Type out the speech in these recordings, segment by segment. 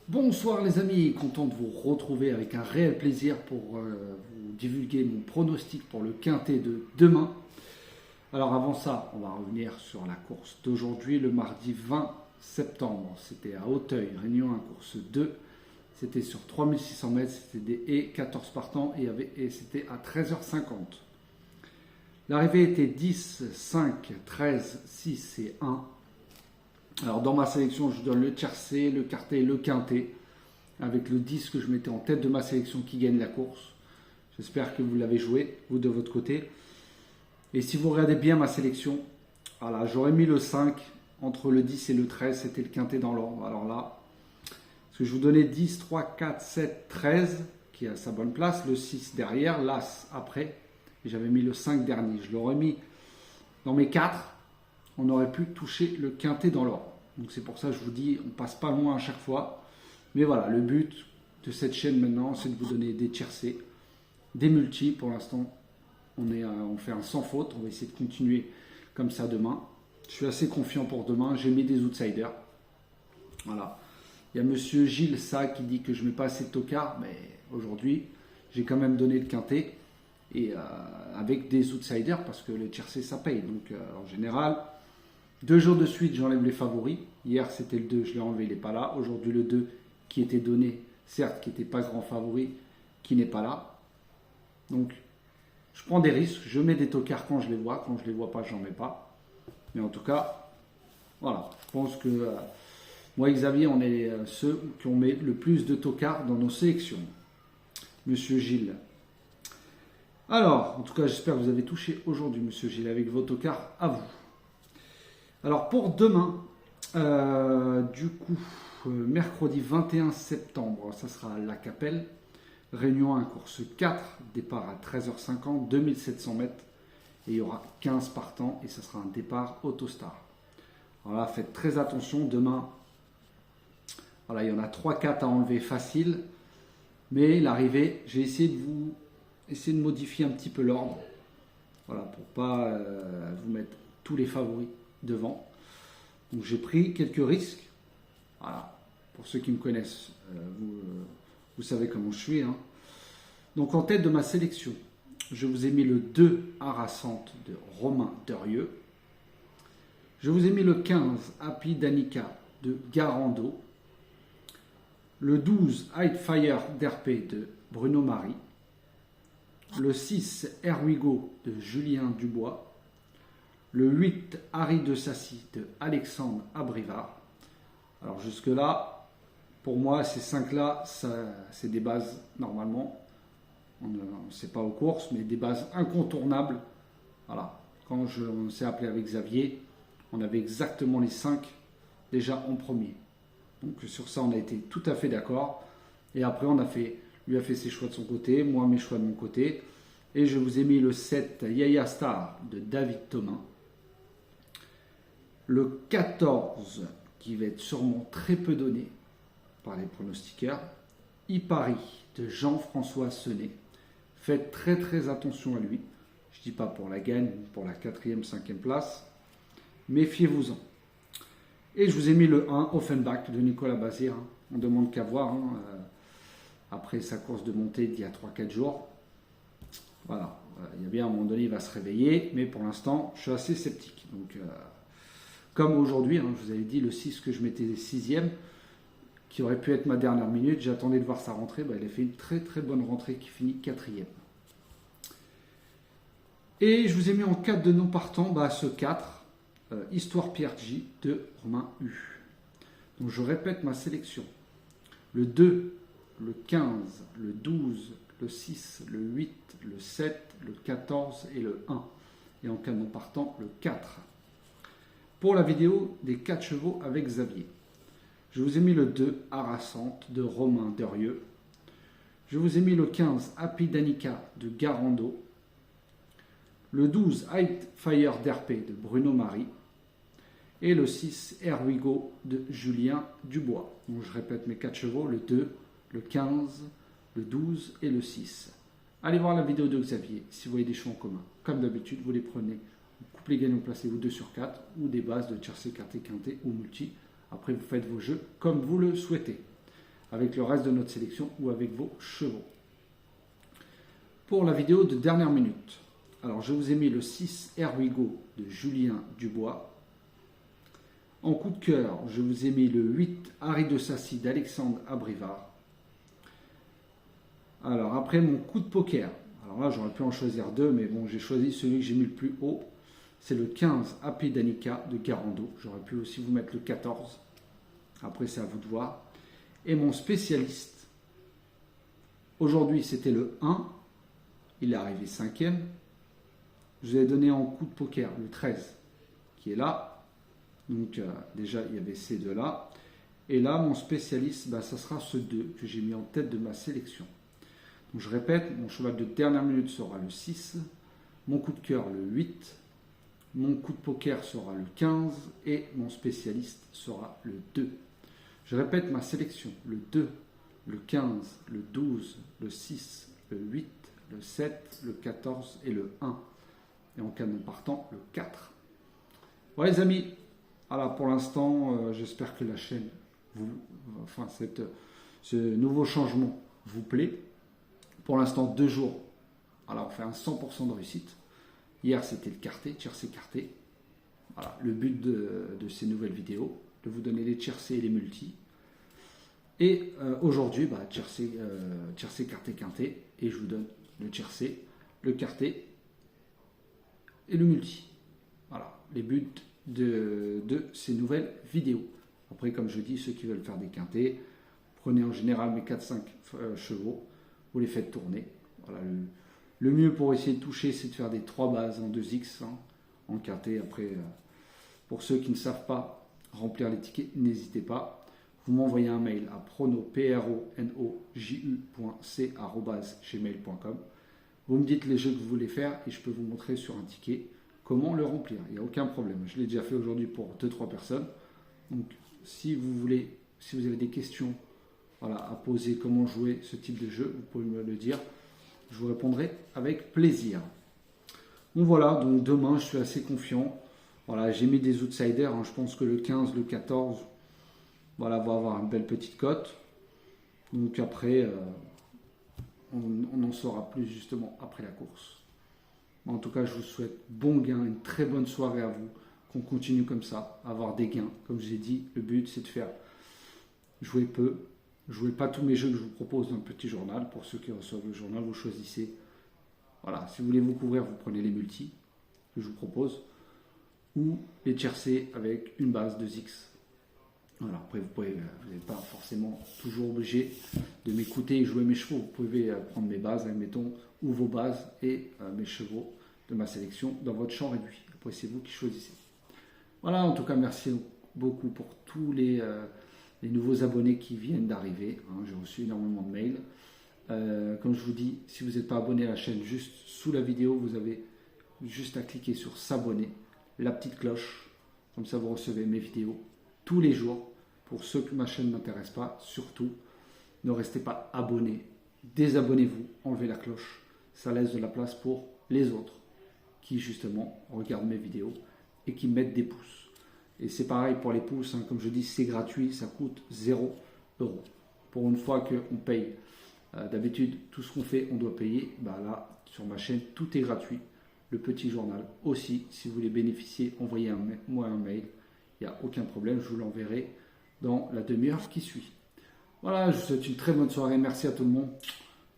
Bonsoir les amis, content de vous retrouver avec un réel plaisir pour vous divulguer mon pronostic pour le quintet de demain. Alors avant ça, on va revenir sur la course d'aujourd'hui, le mardi 20 septembre. C'était à Auteuil, Réunion 1, course 2. C'était sur 3600 mètres, c'était des haies, 14 partants et c'était à 13h50. L'arrivée était 10, 5, 13, 6 et 1. Alors dans ma sélection, je donne le tiercé, le quartet et le quintet, avec le 10 que je mettais en tête de ma sélection qui gagne la course. J'espère que vous l'avez joué, vous de votre côté. Et si vous regardez bien ma sélection, voilà, j'aurais mis le 5 entre le 10 et le 13, c'était le quintet dans l'ordre. Alors là, parce que je vous donnais 10, 3, 4, 7, 13, qui a sa bonne place, le 6 derrière, l'As après, et j'avais mis le 5 dernier. Je l'aurais mis dans mes 4. On aurait pu toucher le quintet dans l'ordre. Donc c'est pour ça que je vous dis, on passe pas loin à chaque fois. Mais voilà, le but de cette chaîne maintenant, c'est de vous donner des tiercés, des multis. Pour l'instant, on fait un sans faute. On va essayer de continuer comme ça demain. Je suis assez confiant pour demain. J'ai mis des outsiders. Voilà. Il y a monsieur Gilles Sa qui dit que je ne mets pas assez de tocards. Mais aujourd'hui, j'ai quand même donné le quintet. Et avec des outsiders, parce que le tiercé, ça paye. Donc en général... 2 jours de suite, j'enlève les favoris. Hier, c'était le 2, je l'ai enlevé, il n'est pas là. Aujourd'hui, le 2 qui était donné, certes, qui n'était pas grand favori, qui n'est pas là. Donc, je prends des risques. Je mets des tocards quand je les vois. Quand je ne les vois pas, j'en mets pas. Mais en tout cas, voilà. Je pense que moi et Xavier, on est ceux qui ont mis le plus de tocards dans nos sélections. Monsieur Gilles. Alors, en tout cas, j'espère que vous avez touché aujourd'hui, monsieur Gilles, avec vos tocards à vous. Alors pour demain, mercredi 21 septembre, ça sera à La Capelle, Réunion 1, course 4, départ à 13h50, 2700 mètres, et il y aura 15 partants, et ça sera un départ Autostar. Alors là, faites très attention, demain, voilà, il y en a 3-4 à enlever facile, mais l'arrivée, j'ai essayé de modifier un petit peu l'ordre, voilà, pour pas vous mettre tous les favoris devant. Donc j'ai pris quelques risques. Voilà. Pour ceux qui me connaissent, vous savez comment je suis. Hein. Donc en tête de ma sélection, je vous ai mis le 2 Harassante de Romain Derieux. Je vous ai mis le 15 Happy Danica de Garando. Le 12 Hightfire d'RP de Bruno Marie. Le 6 Here We Go de Julien Dubois. Le 8, Harry de Sassy de Alexandre Abrivard. Alors jusque-là, pour moi, ces 5-là, c'est des bases, normalement, on ne sait pas aux courses, mais des bases incontournables. Voilà. Quand on s'est appelé avec Xavier, on avait exactement les 5 déjà en premier. Donc sur ça, on a été tout à fait d'accord. Et après, lui a fait ses choix de son côté, moi mes choix de mon côté. Et je vous ai mis le 7, Yaya Star de David Thomas. Le 14, qui va être sûrement très peu donné par les pronostiqueurs, Ipari de Jean-François Senet. Faites très très attention à lui. Je ne dis pas pour la gagne, pour la 4e, 5e place. Méfiez-vous-en. Et je vous ai mis le 1, Offenbach de Nicolas Bazir. On ne demande qu'à voir. Après sa course de montée d'il y a 3-4 jours. Voilà. Il y a bien un moment donné, il va se réveiller. Mais pour l'instant, je suis assez sceptique. Donc... comme aujourd'hui, hein, je vous avais dit le 6 que je mettais 6e, qui aurait pu être ma dernière minute. J'attendais de voir sa rentrée. Il a fait une très très bonne rentrée qui finit 4e. Et je vous ai mis en 4 de non partant ce 4, Histoire Pierre J de Romain U. Donc je répète ma sélection. Le 2, le 15, le 12, le 6, le 8, le 7, le 14 et le 1. Et en cas de non partant, le 4. Pour la vidéo des 4 chevaux avec Xavier, je vous ai mis le 2 Harassante de Romain Derieux. Je vous ai mis le 15 Happy Danica de Garando. Le 12 Hightfire d'RP de Bruno Marie. Et le 6 Here We Go de Julien Dubois. Donc je répète mes 4 chevaux, le 2, le 15, le 12 et le 6. Allez voir la vidéo de Xavier si vous voyez des chevaux en commun. Comme d'habitude, vous les prenez. Couplez gagnants, placez-vous 2 sur 4 ou des bases de tiercé, quarté, quinté ou multi. Après, vous faites vos jeux comme vous le souhaitez. avec le reste de notre sélection ou avec vos chevaux. Pour la vidéo de dernière minute, alors je vous ai mis le 6 Here We Go de Julien Dubois. En coup de cœur, je vous ai mis le 8 Harry de Sassy d'Alexandre Abrivard. Alors après mon coup de poker, alors là j'aurais pu en choisir deux, mais bon j'ai choisi celui que j'ai mis le plus haut. C'est le 15 AP Danica de Garando. J'aurais pu aussi vous mettre le 14. Après c'est à vous de voir. Et mon spécialiste, aujourd'hui c'était le 1. Il est arrivé 5e. Je vous ai donné en coup de poker le 13 qui est là. Donc déjà il y avait ces deux-là. Et là mon spécialiste, ça sera ce 2 que j'ai mis en tête de ma sélection. Donc je répète, mon cheval de dernière minute sera le 6. Mon coup de cœur le 8. Mon coup de poker sera le 15 et mon spécialiste sera le 2. Je répète ma sélection, le 2, le 15, le 12, le 6, le 8, le 7, le 14 et le 1. Et en cas de partant, le 4. Voilà les amis, voilà, pour l'instant, j'espère que la chaîne, ce nouveau changement vous plaît. Pour l'instant, 2 jours, alors on fait un 100% de réussite. Hier, c'était le quarté, tiercé quarté. Voilà, le but de ces nouvelles vidéos, de vous donner les tiercés et les multis. Et aujourd'hui, tiercé, quarté, quinté. Et je vous donne le tiercé, le quarté et le multi. Voilà, les buts de ces nouvelles vidéos. Après, comme je dis, ceux qui veulent faire des quintés, prenez en général mes 4-5 chevaux, vous les faites tourner. Voilà, le mieux pour essayer de toucher, c'est de faire des 3 bases en 2x, en quintet. Après, pour ceux qui ne savent pas remplir les tickets, n'hésitez pas. Vous m'envoyez un mail à pronoju.c@gmail.com. Vous me dites les jeux que vous voulez faire et je peux vous montrer sur un ticket comment le remplir. Il n'y a aucun problème. Je l'ai déjà fait aujourd'hui pour 2-3 personnes. Donc, si vous avez des questions à poser, comment jouer ce type de jeu, vous pouvez me le dire. Je vous répondrai avec plaisir. Bon voilà, donc demain je suis assez confiant. Voilà, j'ai mis des outsiders. Je pense que le 15, le 14, va avoir une belle petite cote. Donc après, on en saura plus justement après la course. En tout cas, je vous souhaite bon gain, une très bonne soirée à vous. Qu'on continue comme ça, avoir des gains. Comme je l'ai dit, le but c'est de faire jouer peu. Jouez pas tous mes jeux que je vous propose dans le petit journal. Pour ceux qui reçoivent le journal, vous choisissez. Voilà, si vous voulez vous couvrir, vous prenez les multis que je vous propose. Ou les tiercés avec une base de X. Voilà, après vous n'êtes pas forcément toujours obligé de m'écouter et jouer mes chevaux. Vous pouvez prendre mes bases, admettons, ou vos bases et mes chevaux de ma sélection dans votre champ réduit. Après c'est vous qui choisissez. Voilà, en tout cas merci beaucoup pour tous les nouveaux abonnés qui viennent d'arriver. J'ai reçu énormément de mails. Comme je vous dis, si vous n'êtes pas abonné à la chaîne, juste sous la vidéo, vous avez juste à cliquer sur s'abonner, la petite cloche, comme ça vous recevez mes vidéos tous les jours. Pour ceux que ma chaîne n'intéresse pas, surtout, ne restez pas abonnés. Désabonnez-vous, enlevez la cloche. Ça laisse de la place pour les autres qui justement regardent mes vidéos et qui mettent des pouces. Et c'est pareil pour les pouces, comme je dis, c'est gratuit, ça coûte 0 €. Pour une fois qu'on paye, d'habitude, tout ce qu'on fait, on doit payer. Là, sur ma chaîne, tout est gratuit. Le petit journal aussi, si vous voulez bénéficier, envoyez-moi un mail. Il n'y a aucun problème, je vous l'enverrai dans la demi-heure qui suit. Voilà, je vous souhaite une très bonne soirée. Merci à tout le monde.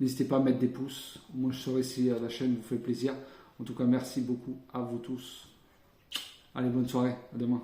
N'hésitez pas à mettre des pouces. Moi, je saurai si la chaîne vous fait plaisir. En tout cas, merci beaucoup à vous tous. Allez, bonne soirée. À demain.